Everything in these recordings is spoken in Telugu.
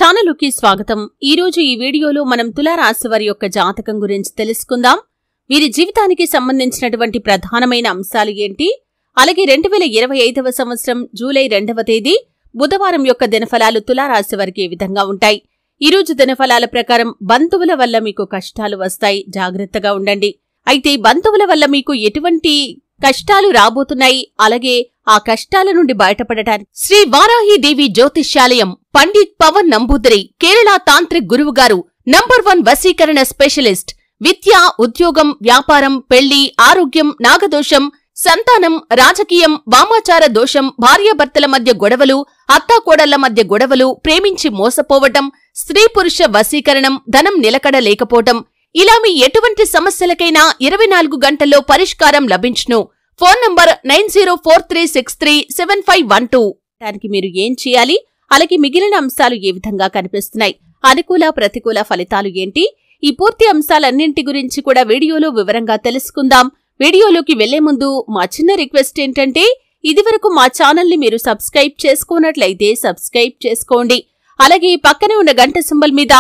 ఛానలుకి స్వాగతం। ఈ రోజు ఈ వీడియోలో మనం తులా రాశి వారి యొక్క జాతకం గురించి తెలుసుకుందాం। వీరి జీవితానికి సంబంధించినటువంటి ప్రధానమైన అంశాలు ఏంటి, అలాగే 2025వ సంవత్సరం జూలై 2వ తేదీ బుధవారం యొక్క దినఫలాలు తులా రాశి వారికి ఏ విధంగా ఉంటాయి। ఈ రోజు దినఫలాల ప్రకారం బంధువుల వల్ల మీకు కష్టాలు వస్తాయి, జాగ్రత్తగా ఉండండి। అయితే బంధువుల వల్ల మీకు ఎటువంటి కష్టాలు రాబోతున్నాయి, అలాగే ఆ కష్టాల నుండి బయటపడటానికి శ్రీ వారాహి దేవి జ్యోతిష్యాలయం పండిత్ పవన్ నంబూదరి కేరళ తాంత్రిక్ గురువుగారు నంబర్ 1 వశీకరణ స్పెషలిస్ట్। విద్య, ఉద్యోగం, వ్యాపారం, పెళ్లి, ఆరోగ్యం, నాగదోషం, సంతానం, రాజకీయం, వామాచార దోషం, భార్యాభర్తల మధ్య గొడవలు, అత్తాకోడళ్ల మధ్య గొడవలు, ప్రేమించి మోసపోవటం, స్త్రీ పురుష వశీకరణం, ధనం నిలకడ లేకపోవటం, ఇలా మీ ఎటువంటి సమస్యలకైనా 24 గంటల్లో పరిష్కారం లభించును। Phone number 9043637512। దానికి మీరు ఏం చేయాలి, అలాగే మిగిలిన అంశాలు ఏ విధంగా కనిపిస్తున్నాయి, అనుకూల ప్రతికూల ఫలితాలు ఏంటి, ఈ పూర్తి అంశాలన్నింటి గురించి కూడా వీడియోలో వివరంగా తెలుసుకుందాం। వీడియోలోకి వెళ్లే ముందు మా చిన్న రిక్వెస్ట్ ఏంటంటే, ఇదివరకు మా ఛానల్ని మీరు సబ్స్క్రైబ్ చేసుకోనట్లయితే సబ్స్క్రైబ్ చేసుకోండి, అలాగే పక్కనే ఉన్న గంట సింబల్ మీద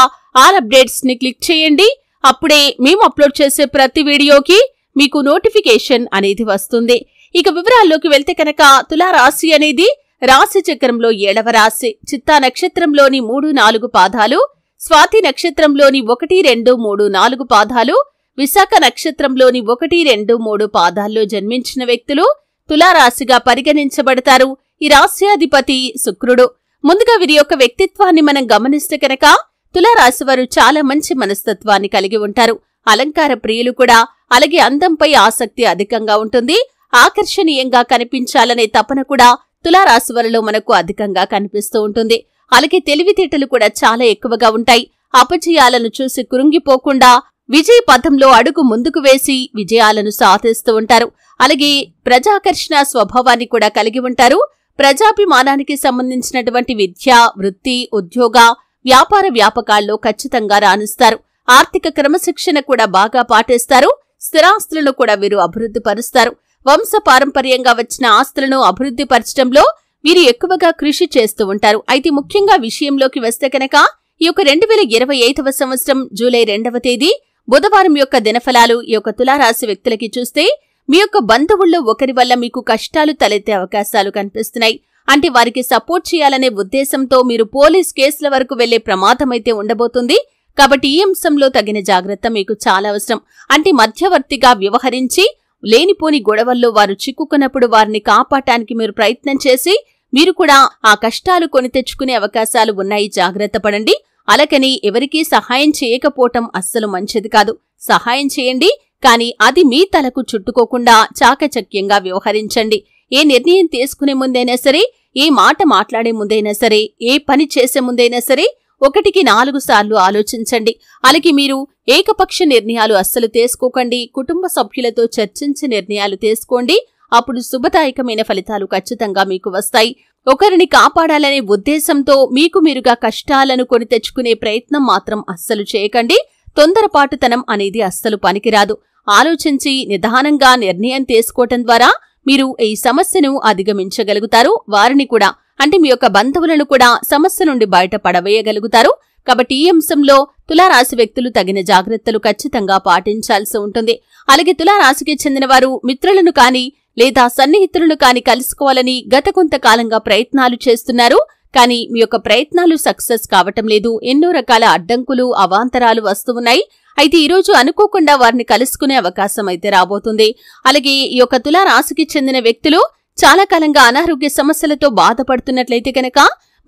ఆల్ అప్డేట్స్ ని క్లిక్ చేయండి। అప్పుడే మేము అప్లోడ్ చేసే ప్రతి వీడియోకి మీకు నోటిఫికేషన్ అనేది వస్తుంది। ఇక వివరాల్లోకి వెళ్తే కనుక తులా రాశి అనేది రాశి చక్రంలో 7వ రాశి। చిత్తా నక్షత్రంలోని 3, 4 పాదాలు, స్వాతి నక్షత్రంలోని 1, 2, 3, 4 పాదాలు, విశాఖ నక్షత్రంలోని 1, 2, 3 పాదాల్లో జన్మించిన వ్యక్తులు తులారాశిగా పరిగణించబడతారు। ఈ రాశ్యాధిపతి శుక్రుడు। ముందుగా వీరి యొక్క వ్యక్తిత్వాన్ని మనం గమనిస్తే కనుక తులారాశి వారు చాలా మంచి మనస్తత్వాన్ని కలిగి ఉంటారు, అలంకార ప్రియులు కూడా, అలాగే అందంపై ఆసక్తి అధికంగా ఉంటుంది, ఆకర్షణీయంగా కనిపించాలనే తపన కూడా తులారాశి వారిలో మనకు అధికంగా కనిపిస్తూ ఉంటుంది, అలాగే తెలివితేటలు కూడా చాలా ఎక్కువగా ఉంటాయి। అపజయాలను చూసి కృంగిపోకుండా విజయ పథంలో అడుగు ముందుకు వేసి విజయాలను సాధిస్తూ ఉంటారు, అలాగే ప్రజాకర్షణ స్వభావాన్ని కూడా కలిగి ఉంటారు। ప్రజాభిమానానికి సంబంధించినటువంటి విద్య, వృత్తి, ఉద్యోగ, వ్యాపార వ్యాపకాల్లో ఖచ్చితంగా రాణిస్తారు। ఆర్థిక క్రమశిక్షణ కూడా బాగా పాటిస్తారు। స్థిరాస్తులను కూడా వీరు అభివృద్ధి పరుస్తారు। వంశ పారంపర్యంగా వచ్చిన ఆస్తులను అభివృద్ధి పరచడంలో వీరు ఎక్కువగా కృషి చేస్తూ ఉంటారు। అయితే ముఖ్యంగా విషయంలోకి వస్తే కనుక ఈ యొక్క 2025వ సంవత్సరం జూలై 2వ తేదీ బుధవారం యొక్క దినఫలాలు ఈ యొక్క తులారాశి వ్యక్తులకి చూస్తే, మీ యొక్క బంధువుల్లో ఒకరి వల్ల మీకు కష్టాలు తలెత్తే అవకాశాలు కనిపిస్తున్నాయి। అంటే వారికి సపోర్ట్ చేయాలనే ఉద్దేశంతో మీరు పోలీస్ కేసుల వరకు వెళ్లే ప్రమాదమైతే ఉండబోతుంది, కాబట్టి ఈ అంశంలో తగిన జాగ్రత్త మీకు చాలా అవసరం। అంటే మధ్యవర్తిగా వ్యవహరించి లేనిపోని గొడవల్లో వారు చిక్కుకున్నప్పుడు వారిని కాపాడటానికి మీరు ప్రయత్నం చేసి మీరు కూడా ఆ కష్టాలు కొని తెచ్చుకునే అవకాశాలు ఉన్నాయి, జాగ్రత్త పడండి। అలాగని ఎవరికీ సహాయం చేయకపోవటం అస్సలు మంచిది కాదు, సహాయం చేయండి, కానీ అది మీ తలకు చుట్టుకోకుండా చాకచక్యంగా వ్యవహరించండి। ఏ నిర్ణయం తీసుకునే ముందైనా సరే, ఏ మాట మాట్లాడే ముందైనా సరే, ఏ పని చేసే ముందైనా సరే 1కి 4 సార్లు ఆలోచించండి। అలాగే మీరు ఏకపక్ష నిర్ణయాలు అస్సలు తీసుకోకండి, కుటుంబ సభ్యులతో చర్చించి నిర్ణయాలు తీసుకోండి, అప్పుడు శుభదాయకమైన ఫలితాలు ఖచ్చితంగా మీకు వస్తాయి। ఒకరిని కాపాడాలనే ఉద్దేశంతో మీకు మీరుగా కష్టాలను కొని తెచ్చుకునే ప్రయత్నం మాత్రం అస్సలు చేయకండి। తొందరపాటుతనం అనేది అస్సలు పనికిరాదు। ఆలోచించి నిదానంగా నిర్ణయం తీసుకోవటం ద్వారా మీరు ఈ సమస్యను అధిగమించగలుగుతారు, వారిని కూడా అంటే మీ యొక్క బంధువులను కూడా సమస్య నుండి బయట పడవేయగలుగుతారు। కాబట్టి ఈ అంశంలో తులారాశి వ్యక్తులు తగిన జాగ్రత్తలు ఖచ్చితంగా పాటించాల్సి ఉంటుంది। అలాగే తులారాశికి చెందిన వారు మిత్రులను కాని లేదా సన్నిహితులను కాని కలుసుకోవాలని గత కొంతకాలంగా ప్రయత్నాలు చేస్తున్నారు, కానీ మీ యొక్క ప్రయత్నాలు సక్సెస్ కావటం లేదు, ఎన్నో రకాల అడ్డంకులు, అవాంతరాలు వస్తున్నాయి। అయితే ఈరోజు అనుకోకుండా వారిని కలుసుకునే అవకాశం అయితే రాబోతుంది। అలాగే ఈ యొక్క తులారాశికి చెందిన వ్యక్తులు చాలా కాలంగా అనారోగ్య సమస్యలతో బాధపడుతున్నట్లయితే కనుక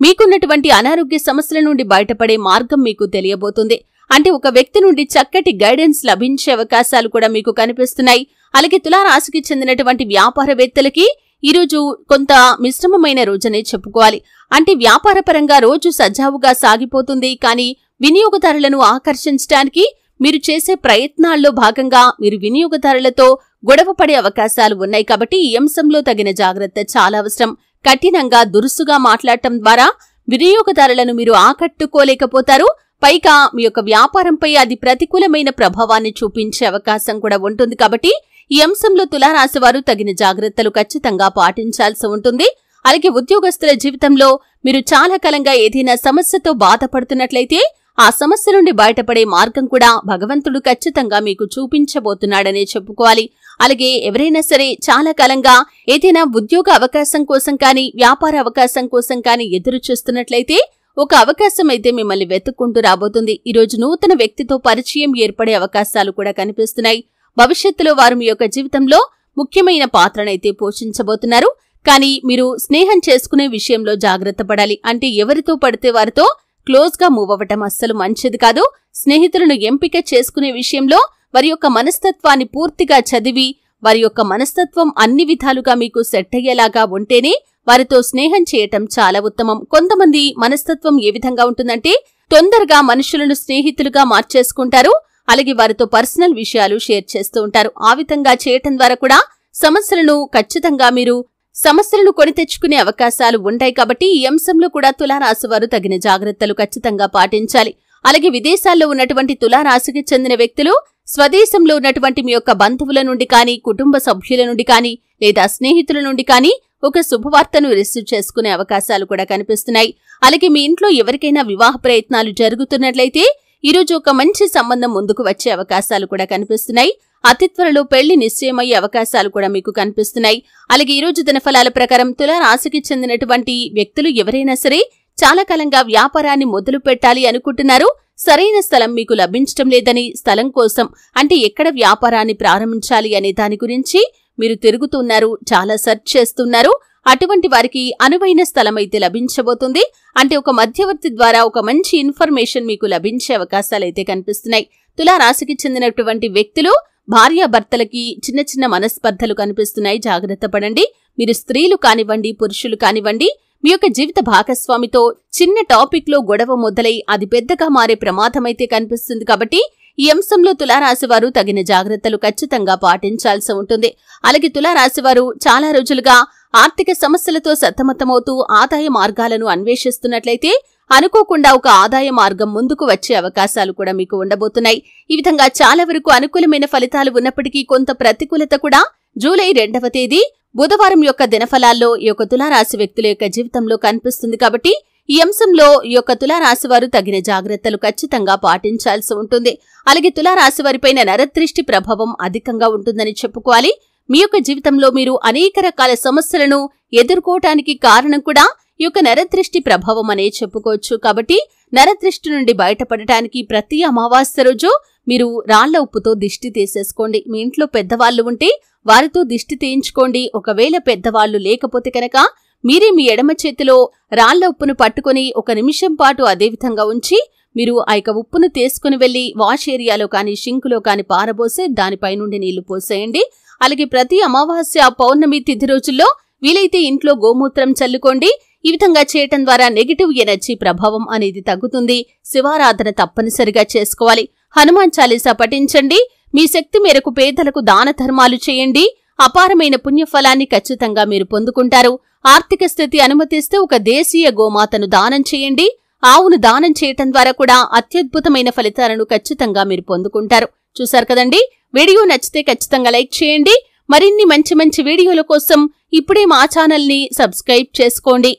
మీకున్నటువంటి అనారోగ్య సమస్యల నుండి బయటపడే మార్గం మీకు తెలియబోతుంది। అంటే ఒక వ్యక్తి నుండి చక్కటి గైడెన్స్ లభించే అవకాశాలు కూడా మీకు కనిపిస్తున్నాయి। అలాగే తులారాశికి చెందినటువంటి వ్యాపారవేత్తలకి ఈరోజు కొంత మిశ్రమమైన రోజనే చెప్పుకోవాలి। అంటే వ్యాపారపరంగా రోజు సజావుగా సాగిపోతుంది, కానీ వినియోగదారులను ఆకర్షించడానికి మీరు చేసే ప్రయత్నాల్లో భాగంగా మీరు వినియోగదారులతో గొడవ పడే అవకాశాలు ఉన్నాయి, కాబట్టి ఈ అంశంలో తగిన జాగ్రత్త చాలా అవసరం। కఠినంగా దురుసుగా మాట్లాడటం ద్వారా వినియోగదారులను మీరు ఆకట్టుకోలేకపోతారు, పైగా మీ యొక్క వ్యాపారంపై అది ప్రతికూలమైన ప్రభావాన్ని చూపించే అవకాశం కూడా ఉంటుంది। కాబట్టి ఈ అంశంలో తులారాశి వారు తగిన జాగ్రత్తలు ఖచ్చితంగా పాటించాల్సి ఉంటుంది। అలాగే ఉద్యోగస్తుల జీవితంలో మీరు చాలా కాలంగా ఏదైనా సమస్యతో బాధపడుతున్నట్లయితే ఆ సమస్య నుండి బయటపడే మార్గం కూడా భగవంతుడు ఖచ్చితంగా మీకు చూపించబోతున్నాడనే చెప్పుకోవాలి. అలాగే ఎవరైనా సరే చాలా కాలంగా ఏదైనా ఉద్యోగ అవకాశం కోసం కానీ వ్యాపార అవకాశం కోసం కానీ ఎదురు చూస్తున్నట్లయితే ఒక అవకాశం అయితే మిమ్మల్ని వెతుక్కుంటూ రాబోతుంది. ఈరోజు నూతన వ్యక్తితో పరిచయం ఏర్పడే అవకాశాలు కూడా కనిపిస్తున్నాయి. భవిష్యత్తులో వారు మీ యొక్క జీవితంలో ముఖ్యమైన పాత్రనైతే పోషించబోతున్నారు. కానీ మీరు స్నేహం చేసుకునే విషయంలో జాగ్రత్త పడాలి. అంటే ఎవరితో పడితే వారితో క్లోజ్ గా మూవ్ అవ్వటం అస్సలు మంచిది కాదు. స్నేహితులను ఎంపిక చేసుకునే విషయంలో వారి యొక్క మనస్తత్వాన్ని పూర్తిగా చదివి వారి యొక్క మనస్తత్వం అన్ని విధాలుగా మీకు సెట్ అయ్యేలాగా ఉంటేనే వారితో స్నేహం చేయటం చాలా ఉత్తమం. కొంతమంది మనస్తత్వం ఏ విధంగా ఉంటుందంటే తొందరగా మనుషులను స్నేహితులుగా మార్చేసుకుంటారు. అలాగే వారితో పర్సనల్ విషయాలు షేర్ చేస్తూ ఉంటారు. ఆ విధంగా చేయటం ద్వారా కూడా సమస్యలను కొని తెచ్చుకునే అవకాశాలు ఉంటాయి. కాబట్టి ఈ అంశంలో కూడా తులారాశి వారు తగిన జాగ్రత్తలు ఖచ్చితంగా పాటించాలి. అలాగే విదేశాల్లో ఉన్నటువంటి తులారాశికి చెందిన వ్యక్తులు స్వదేశంలో ఉన్నటువంటి మీ యొక్క బంధువుల నుండి కానీ కుటుంబ సభ్యుల నుండి కానీ లేదా స్నేహితుల నుండి కానీ ఒక శుభవార్తను రిసీవ్ చేసుకునే అవకాశాలు కూడా కనిపిస్తున్నాయి. అలాగే మీ ఇంట్లో ఎవరికైనా వివాహ ప్రయత్నాలు జరుగుతున్నట్లయితే ఈరోజు ఒక మంచి సంబంధం ముందుకు వచ్చే అవకాశాలు కూడా కనిపిస్తున్నాయి. అతి త్వరలో పెళ్లి నిశ్చయమయ్యే అవకాశాలు కూడా మీకు కనిపిస్తున్నాయి. అలాగే ఈరోజు దినఫలాల ప్రకారం తులారాశికి చెందినటువంటి వ్యక్తులు ఎవరైనా సరే చాలా కాలంగా వ్యాపారాన్ని మొదలు పెట్టాలి అనుకుంటున్నారు. సరైన స్థలం మీకు లభించటం లేదని స్థలం కోసం అంటే ఎక్కడ వ్యాపారాన్ని ప్రారంభించాలి అనే దాని గురించి మీరు తిరుగుతున్నారు, చాలా సెర్చ్ చేస్తున్నారు. అటువంటి వారికి అనువైన స్థలం అయితే లభించబోతుంది. అంటే ఒక మధ్యవర్తి ద్వారా ఒక మంచి ఇన్ఫర్మేషన్ మీకు లభించే అవకాశాలైతే కనిపిస్తున్నాయి. తులారాశికి చెందినటువంటి వ్యక్తులు భార్యాభర్తలకి చిన్న చిన్న మనస్పర్ధలు కనిపిస్తున్నాయి. జాగ్రత్త పడండి. మీరు స్త్రీలు కానివ్వండి పురుషులు కానివ్వండి మీ యొక్క జీవిత భాగస్వామితో చిన్న టాపిక్ లో గొడవ మొదలై అది పెద్దగా మారే ప్రమాదమైతే కనిపిస్తుంది. కాబట్టి ఈ అంశంలో తులారాశి వారు తగిన జాగ్రత్తలు ఖచ్చితంగా పాటించాల్సి ఉంటుంది. అలాగే తులారాశి వారు చాలా రోజులుగా ఆర్థిక సమస్యలతో సతమతమవుతూ ఆదాయ మార్గాలను అన్వేషిస్తున్నట్లయితే అనుకోకుండా ఒక ఆదాయ మార్గం ముందుకు వచ్చే అవకాశాలు కూడా మీకు ఉండబోతున్నాయి. ఈ విధంగా చాలా వరకు అనుకూలమైన ఫలితాలు ఉన్నప్పటికీ కొంత ప్రతికూలత కూడా జూలై 2వ తేదీ బుధవారం యొక్క దినఫలాల్లో ఈ యొక్క తులారాశి వ్యక్తుల యొక్క జీవితంలో కనిపిస్తుంది. కాబట్టి ఈ అంశంలో ఈ యొక్క తులారాశి వారు తగిన జాగ్రత్తలు ఖచ్చితంగా పాటించాల్సి ఉంటుంది. అలాగే తులారాశి వారిపైన నరదృష్టి ప్రభావం అధికంగా ఉంటుందని చెప్పుకోవాలి. మీ యొక్క జీవితంలో మీరు అనేక రకాల సమస్యలను ఎదుర్కోవటానికి కారణం కూడా ఈ యొక్క నరదృష్టి ప్రభావం అనే చెప్పుకోవచ్చు. కాబట్టి నరదృష్టి నుండి బయటపడటానికి ప్రతి అమావాస్య రోజు మీరు రాళ్ల ఉప్పుతో దిష్టి తీసేసుకోండి. మీ ఇంట్లో పెద్దవాళ్లు ఉంటే వారితో దిష్టి తీయించుకోండి. ఒకవేళ పెద్దవాళ్లు లేకపోతే కనుక మీరే మీ ఎడమ చేతిలో రాళ్ల ఉప్పును పట్టుకుని 1 నిమిషం పాటు అదే విధంగా ఉంచి మీరు ఆ యొక్క ఉప్పును తీసుకుని వెళ్లి వాష్ ఏరియాలో కానీ షింకులో కానీ పారబోసి దానిపై నుండి నీళ్లు పోసేయండి. అలాగే ప్రతి అమావాస్య పౌర్ణమి తిథి రోజుల్లో వీలైతే ఇంట్లో గోమూత్రం చల్లుకోండి. ఈ విధంగా చేయటం ద్వారా నెగిటివ్ ఎనర్జీ ప్రభావం అనేది తగ్గుతుంది. శివారాధన తప్పనిసరిగా చేసుకోవాలి. హనుమాన్ చాలీసా పఠించండి. మీ శక్తి మేరకు పేదలకు దాన ధర్మాలు చేయండి. అపారమైన పుణ్యఫలాన్ని ఖచ్చితంగా మీరు పొందుకుంటారు. ఆర్థిక స్థితి అనుమతిస్తే ఒక దేశీయ గోమాతను దానం చేయండి. ఆవును దానం చేయటం ద్వారా కూడా అత్యద్భుతమైన ఫలితాలను ఖచ్చితంగా మీరు పొందుకుంటారు. చూశారు కదండి. వీడియో నచ్చితే ఖచ్చితంగా లైక్ చేయండి. మరిన్ని మంచి మంచి వీడియోల కోసం ఇప్పుడే మా ఛానల్ని సబ్స్క్రైబ్ చేసుకోండి.